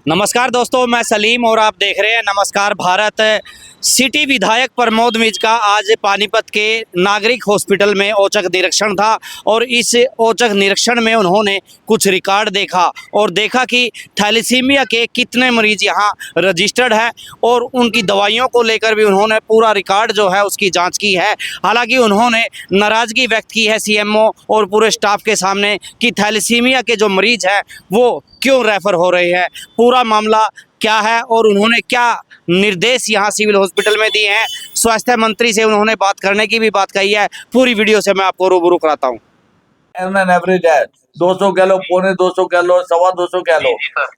नमस्कार दोस्तों, मैं सलीम और आप देख रहे हैं नमस्कार भारत। सिटी विधायक प्रमोद मिंज का आज पानीपत के नागरिक हॉस्पिटल में औचक निरीक्षण था और इस औचक निरीक्षण में उन्होंने कुछ रिकॉर्ड देखा और देखा कि थैलेसीमिया के कितने मरीज यहाँ रजिस्टर्ड है और उनकी दवाइयों को लेकर भी उन्होंने पूरा रिकॉर्ड जो है उसकी जांच की है। हालांकि उन्होंने नाराज़गी व्यक्त की है सीएमओ और पूरे स्टाफ के सामने कि थैलेसीमिया के जो मरीज हैं वो क्यों रेफर हो रहे हैं, पूरा मामला क्या है और उन्होंने क्या निर्देश यहाँ सिविल हॉस्पिटल में दिए हैं। स्वास्थ्य मंत्री से उन्होंने बात करने की भी बात कही है। पूरी वीडियो से मैं आपको रूबरू कराता हूँ। एवरेज है 200 कह लो, पौने 200 कह लो, 225 कह लो,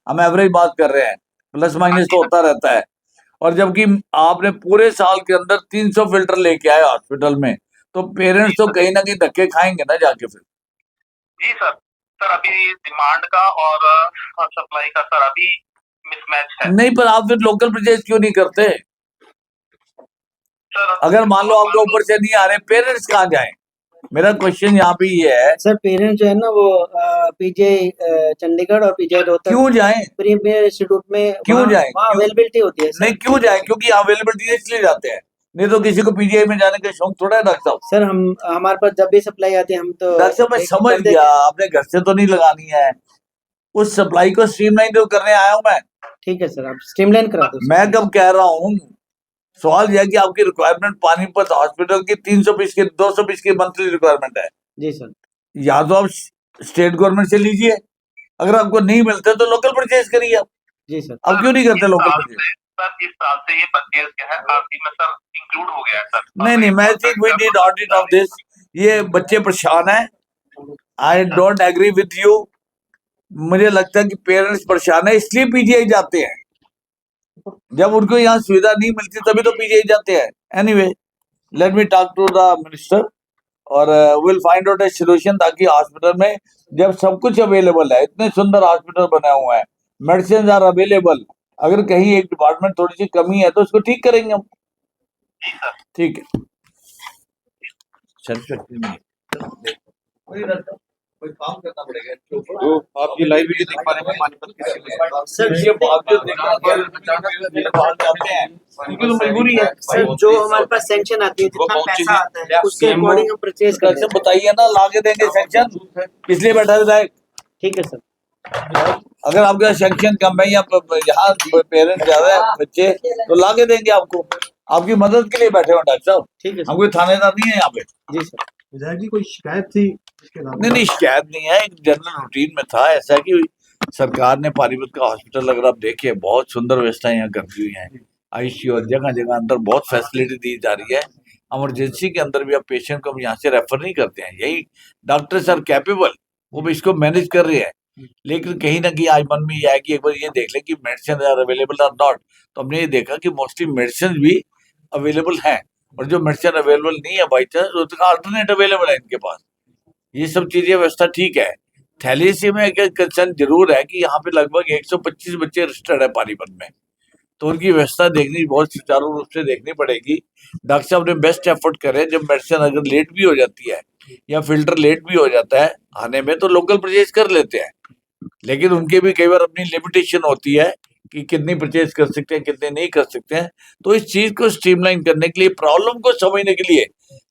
हम एवरेज बात कर रहे हैं। प्लस माइनस तो होता रहता है। और जबकि आपने पूरे साल के अंदर 300 फिल्टर लेके आए हॉस्पिटल में, तो पेरेंट्स तो कहीं ना कहीं धक्के खाएंगे ना जाके फिर। जी सर अभी डिमांड का और सप्लाई का सर अभी मिसमैच है। नहीं, पर आप फिर लोकल परचेज क्यों नहीं करते? सर अगर मान लो आपके ऊपर से नहीं आ रहे, पेरेंट्स कहाँ जाएं? मेरा क्वेश्चन यहाँ पे ये है सर, पेरेंट्स जो है ना वो पीजे चंडीगढ़ और पीजे रोहतक क्यों जाएं? प्रीमियर इंस्टीट्यूट में क्यों जाएं? अवेलेबिलिटी होती है सर। नहीं, क्यों जाएं? क्योंकि अवेलेबिलिटी इसलिए जाते हैं, नहीं तो किसी को पीजीआई में जाने का शौक थोड़ा है डॉक्टर साहब। सर हमारे पास जब भी सप्लाई आती है हम तो डॉक्टर साहब मैं समझ गया, आपने घर से तो नहीं लगानी है, उस सप्लाई को स्ट्रीमलाइन तो करने आया हूं मैं। ठीक है सर, आप स्ट्रीमलाइन करा दो। मैं कब कह रहा हूँ, सवाल यह है कि आपकी रिक्वायरमेंट पानीपत हॉस्पिटल की 300 पीस की 200 पीस की मंथली रिक्वायरमेंट है। जी सर। या तो आप स्टेट गवर्नमेंट से लीजिए, अगर आपको नहीं मिलते तो लोकल परचेज करिए आप। जी सर। अब क्यों नहीं करते लोकल परचेज? सर इस साल से ये परचेज क्या है आरती में सर इंक्लूड हो गया है सर। नहीं, मैं think we need audit of this. ये बच्चे परेशान है, I don't agree with you. मुझे लगता है कि पेरेंट्स परेशान है, इसलिए पीजीआई जाते हैं। जब उनको यहाँ सुविधा नहीं मिलती तभी तो पीजीआई जाते हैं। Anyway, let me talk to the minister और will find out a solution, ताकि हॉस्पिटल में जब सब कुछ अवेलेबल है, इतने सुंदर हॉस्पिटल बने हुए हैं, मेडिसिन आर अवेलेबल, अगर कहीं एक डिपार्टमेंट थोड़ी सी कमी है तो उसको ठीक करेंगे हम। ठीक है, कोई काम करना पड़ेगा। तो आप ये लाइव वीडियो देख पा रहे हैं पानीपत के सर ये बावजूद क्योंकि तो मजबूरी है सर, जो हमारे पास सैंक्शन आती है, जितना पैसा आता है उसके अकॉर्डिंग हम परचेज करते हैं। बताइए ना, लाके देंगे सेक्शन, इसलिए बैठा है। ठीक है सर। अगर आपके सेक्शन कम है या यहाँ पेरेंट्स ज्यादा है बच्चे, तो लाके देंगे आपको, आपकी मदद के लिए बैठे हो डॉक्टर साहब। ठीक है, हम कोई थानेदार नहीं है यहाँ पे। जी सर। विधायक जी कोई शिकायत थी? नहीं, शिकायत नहीं है, एक जनरल रूटीन में था। ऐसा कि सरकार ने पानीपत का हॉस्पिटल, अगर आप देखिए, बहुत सुंदर व्यवस्थाएं यहाँ कर दी हुई हैं। आईसीयू जगह जगह अंदर बहुत फैसिलिटी दी जा रही है। इमरजेंसी के अंदर भी आप पेशेंट को हम यहाँ से रेफर नहीं करते हैं, यही डॉक्टर्स आर कैपेबल, वो भी इसको मैनेज कर रहे हैं। लेकिन कहीं ना कहीं आज मन में यह है कि एक बार ये देख लें कि medicine are available or not. तो हमने ये देखा कि मोस्टली मेडिसिन भी अवेलेबल है, और जो मेडिसिन अवेलेबल नहीं है बाई चांस, उसका अल्टरनेट अवेलेबल है इनके पास। ये सब चीजें व्यवस्था ठीक है। थैलेसीमिया में एक कंसर्न जरूर है कि यहाँ पे लगभग 125 बच्चे रजिस्टर्ड है पानीपत में, तो उनकी व्यवस्था देखनी, बहुत सुचारू रूप से देखनी पड़ेगी। डॉक्टर साहब ने बेस्ट एफर्ट करे, जब मेडिसिन अगर लेट भी हो जाती है या फिल्टर लेट भी हो जाता है आने में, तो लोकल परचेज कर लेते हैं। लेकिन उनके भी कई बार अपनी लिमिटेशन होती है कि कितनी परचेज कर सकते हैं, कितने नहीं कर सकते हैं। तो इस चीज को स्ट्रीमलाइन करने के लिए, प्रॉब्लम को समझने के लिए,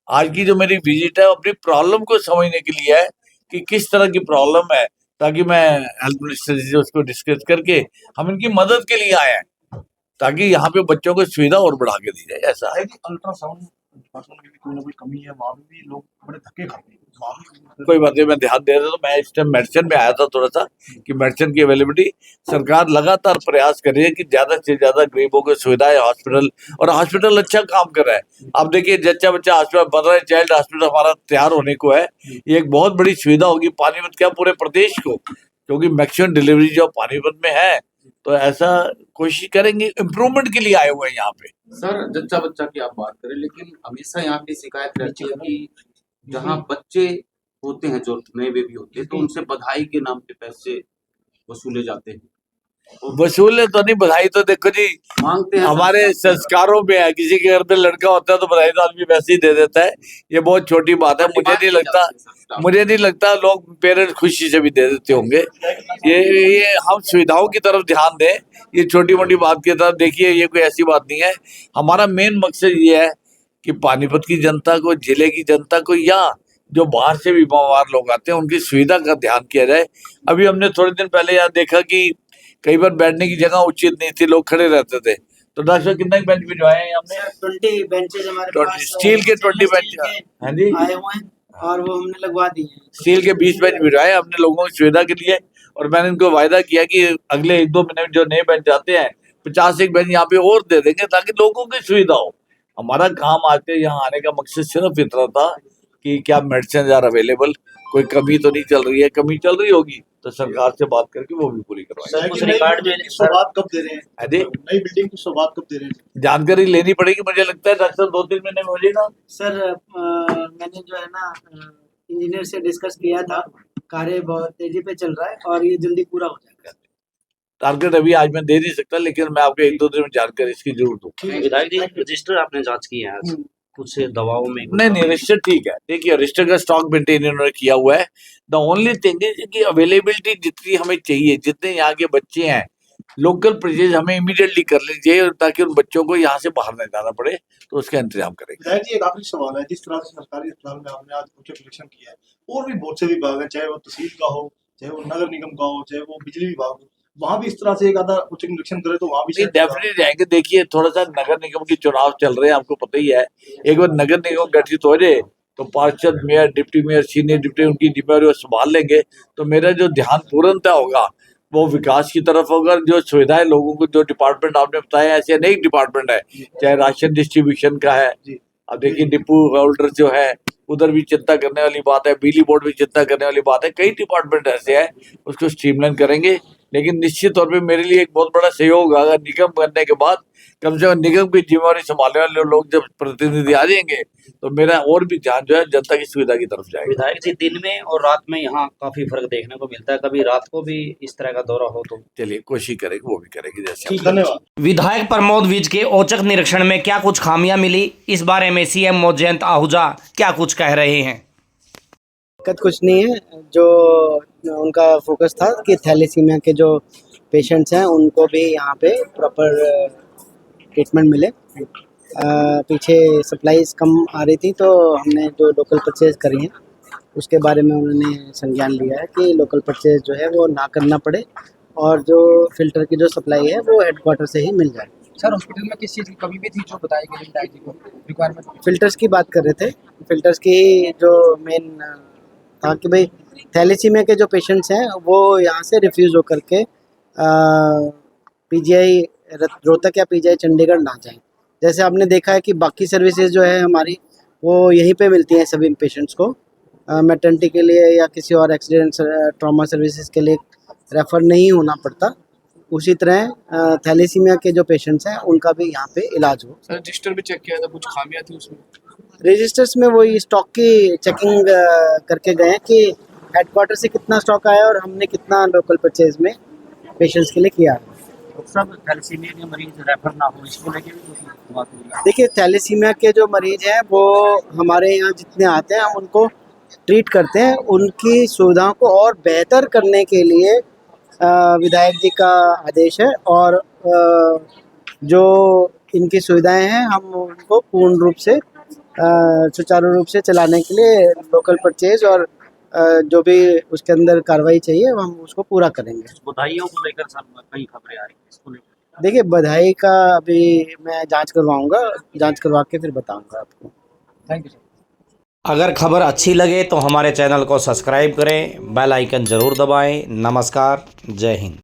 आज की जो मेरी विजिट है अपनी प्रॉब्लम को समझने के लिए है कि किस तरह की प्रॉब्लम है, ताकि मैं हेल्थ मिनिस्टर से उसको डिस्कस करके हम इनकी मदद के लिए आए हैं, ताकि यहाँ पे बच्चों को सुविधा और बढ़ा के दी जाए। ऐसा है कि अल्ट्रासाउंड डिपार्टमेंट में कोई ना कोई कमी है, वहाँ भी लोग बड़े धक्के खाते हैं। कोई बात नहीं, मैं ध्यान दे रहा था। मैं इस टाइम मेडिसिन में आया था थोड़ा सा, कि मेडिसिन की अवेलेबिलिटी, सरकार लगातार प्रयास कर रही है कि ज्यादा से ज्यादा गरीबों को सुविधाएं हॉस्पिटल, और हॉस्पिटल अच्छा काम कर रहा है। आप देखिए, जच्चा बच्चा हॉस्पिटल बन रहा है, चाइल्ड हॉस्पिटल हमारा तैयार होने को है। ये एक बहुत बड़ी सुविधा होगी पानीपत क्या, पूरे प्रदेश को, क्योंकि मैक्सिमम डिलीवरी जो पानीपत में है। तो ऐसा कोशिश करेंगे, इम्प्रूवमेंट के लिए आए हुए हैं यहाँ पे। सर जच्चा बच्चा की आप बात करें, लेकिन हमेशा यहाँ पे शिकायत रहती है कि जहाँ बच्चे होते हैं, जो नए बेबी होते हैं, तो उनसे बधाई के नाम पे पैसे वसूले जाते हैं। वसूले तो नहीं, बधाई तो देखो जी मांगते हैं हमारे संस्कारों में है, किसी के घर में लड़का होता है तो बधाई तो आदमी वैसे ही दे देता है, ये बहुत छोटी बात है। मुझे नहीं लगता लोग पेरेंट्स खुशी से भी दे देते होंगे। ये हम सुविधाओं की तरफ ध्यान दें, ये छोटी मोटी बात की तरफ देखिए, ये कोई ऐसी बात नहीं है। हमारा मेन मकसद ये है कि पानीपत की जनता को, जिले की जनता को, या जो बाहर से भी बीमार लोग आते हैं उनकी सुविधा का ध्यान किया जाए। अभी हमने थोड़े दिन पहले यहाँ देखा कि कई बार बैठने की जगह उचित नहीं थी, लोग खड़े रहते थे, तो डॉक्टर साहब कितने बेंच भिजवाए हैं हमने? 20 बेंचेज हमारे पास स्टील के 20 बेंच, हाँ जी, आए हुए हैं और वो हमने लगवा दिए हैं। स्टील के 20 बेंच भिजवाए हमने लोगों की सुविधा के लिए, और मैंने इनको वायदा किया कि अगले 1-2 महीने में जो नए बेंच आते हैं 50 एक बेंच यहाँ पे और दे देंगे ताकि लोगों की सुविधा हो। हमारा काम आज के यहाँ आने का मकसद सिर्फ इतना था कि क्या मेडिसिन आर अवेलेबल, कोई कमी तो नहीं चल रही है, कमी चल रही होगी तो सरकार से बात करके वो भी पूरी करवाएंगे। उस रिकॉर्ड में शुरुआत कब दे रहे हैं? अरे नई बिल्डिंग की शुरुआत कब दे रहे हैं? जानकारी लेनी पड़ेगी, मुझे लगता है डॉक्टर 2-3 महीने में हो जाएगा। सर मैंने जो है ना इंजीनियर से डिस्कस किया था, कार्य बहुत तेजी पे चल रहा है और ये जल्दी पूरा हो जाएगा। टारगेट अभी आज मैं दे नहीं सकता, लेकिन मैं आपको 1-2 दिन में जानकारी इसकी जरूर दूँ। विधायक जी, रजिस्टर आपने जांच की है आज कुछ दवाओं में? नहीं, रजिस्टर ठीक है। देखिए रजिस्टर का स्टॉक मेंटेन इन्होंने किया हुआ है। द ओनली थिंग इज कि अवेलेबिलिटी जितनी हमें चाहिए, जितने यहाँ के बच्चे हैं, लोकल परचेज हमें इमीडिएटली कर लेनी चाहिए ताकि उन बच्चों को यहाँ से बाहर नहीं जाना पड़े, तो उसका इंतजाम करेंगे। विधायक जी, एक आखिरी सवाल है। जिस तरह से सरकारी अस्पताल में आपने आज उचित निरीक्षण किया है, और भी बहुत से विभाग है, चाहे वो तहसील का हो, चाहे वो नगर निगम का हो, चाहे वो बिजली विभाग हो, वहाँ भी इस तरह से एक आधा उचित निरीक्षण करे तो वहाँ भी डेफिनेटली जाएंगे। देखिए थोड़ा सा नगर निगम के चुनाव चल रहे हैं, आपको पता ही है। एक बार नगर निगम गठित हो जाए तो पार्षद, mayor, deputy mayor, senior deputy उनकी जिम्मेदारी वो संभाल लेंगे, तो मेरा जो ध्यान पूर्णतः होगा वो विकास की तरफ होगा। जो सुविधाएं लोगों को, जो डिपार्टमेंट आपने बताया, ऐसे अनेक डिपार्टमेंट है, चाहे राशन डिस्ट्रीब्यूशन का है, अब देखिए डिपो होल्डर जो है उधर भी चिंता करने वाली बात है, बिजली बोर्ड भी चिंता करने वाली बात है, कई डिपार्टमेंट ऐसे हैं, उसको स्ट्रीमलाइन करेंगे। लेकिन निश्चित तौर पे मेरे लिए एक बहुत बड़ा सहयोग होगा, निगम बनने के बाद कम से कम निगम की जिम्मेवारी संभालने वाले लोग जब प्रतिनिधि आ जाएंगे तो मेरा और भी ध्यान जो है जनता की सुविधा की तरफ जाएगा। विधायक जी, दिन में और रात में यहाँ काफी फर्क देखने को मिलता है, कभी रात को भी इस तरह का दौरा हो तो? चलिए कोशिश करेंगे, वो भी करेंगे जैसे। धन्यवाद। विधायक प्रमोद विज के औचक निरीक्षण में क्या कुछ खामियां मिली, इस बारे में सीएम मोजयंत आहूजा क्या कुछ कह रहे हैं? दिक्कत कुछ नहीं है, जो उनका फोकस था कि थैलेसीमिया के जो पेशेंट्स हैं उनको भी यहाँ पे प्रॉपर ट्रीटमेंट मिले। पीछे सप्लाईज कम आ रही थी तो हमने जो लोकल परचेज करी हैं उसके बारे में उन्होंने संज्ञान लिया है कि लोकल परचेज जो है वो ना करना पड़े और जो फिल्टर की जो सप्लाई है वो हेडक्वार्टर से ही मिल जाए। सर हॉस्पिटल में किस चीज़ की कमी भी थी जो बताई गई विधायक जी को रिक्वायरमेंट? फिल्टर्स की बात कर रहे थे। फिल्टर्स की जो मेन था कि भाई थैलेसीमिया के जो पेशेंट्स हैं वो यहाँ से रिफ्यूज़ होकर के पीजीआई रोहतक या पीजीआई चंडीगढ़ ना जाएं। जैसे आपने देखा है कि बाकी सर्विसेज जो है हमारी वो यहीं पे मिलती हैं सभी पेशेंट्स को, मैटर्निटी के लिए या किसी और एक्सीडेंट ट्रॉमा सर्विसेज के लिए रेफ़र नहीं होना पड़ता। उसी तरह थैलेसीमिया के जो पेशेंट्स हैं उनका भी यहाँ पे इलाज हो। सर रजिस्टर भी चेक किया था, कुछ खामियां थी उसमें? रजिस्टर्स में वही स्टॉक की चेकिंग करके गए हैं कि हेडक्वार्टर से कितना स्टॉक आया और हमने कितना लोकल परचेज में पेशेंट्स के लिए किया है। सब थैलेसीमिया के मरीज रेफर ना हो, इसको लेके भी बात हुई? देखिए थैलेसीमिया के जो मरीज हैं वो हमारे यहाँ जितने आते हैं हम उनको ट्रीट करते हैं। उनकी सुविधाओं को और बेहतर करने के लिए विधायक जी का आदेश है और जो इनकी सुविधाएं हैं हम उनको पूर्ण रूप से सुचारू रूप से चलाने के लिए लोकल परचेज और जो भी उसके अंदर कार्रवाई चाहिए हम उसको पूरा करेंगे। बधाइयों को लेकर सर कई खबरें आ रही हैं, इसको लेकर? देखिए बधाई का अभी मैं जांच करवाऊंगा, जांच करवा के फिर बताऊंगा आपको। Thank you sir. अगर खबर अच्छी लगे तो हमारे चैनल को सब्सक्राइब करें, बेल आइकन ज़रूर दबाएं। नमस्कार, जय हिंद।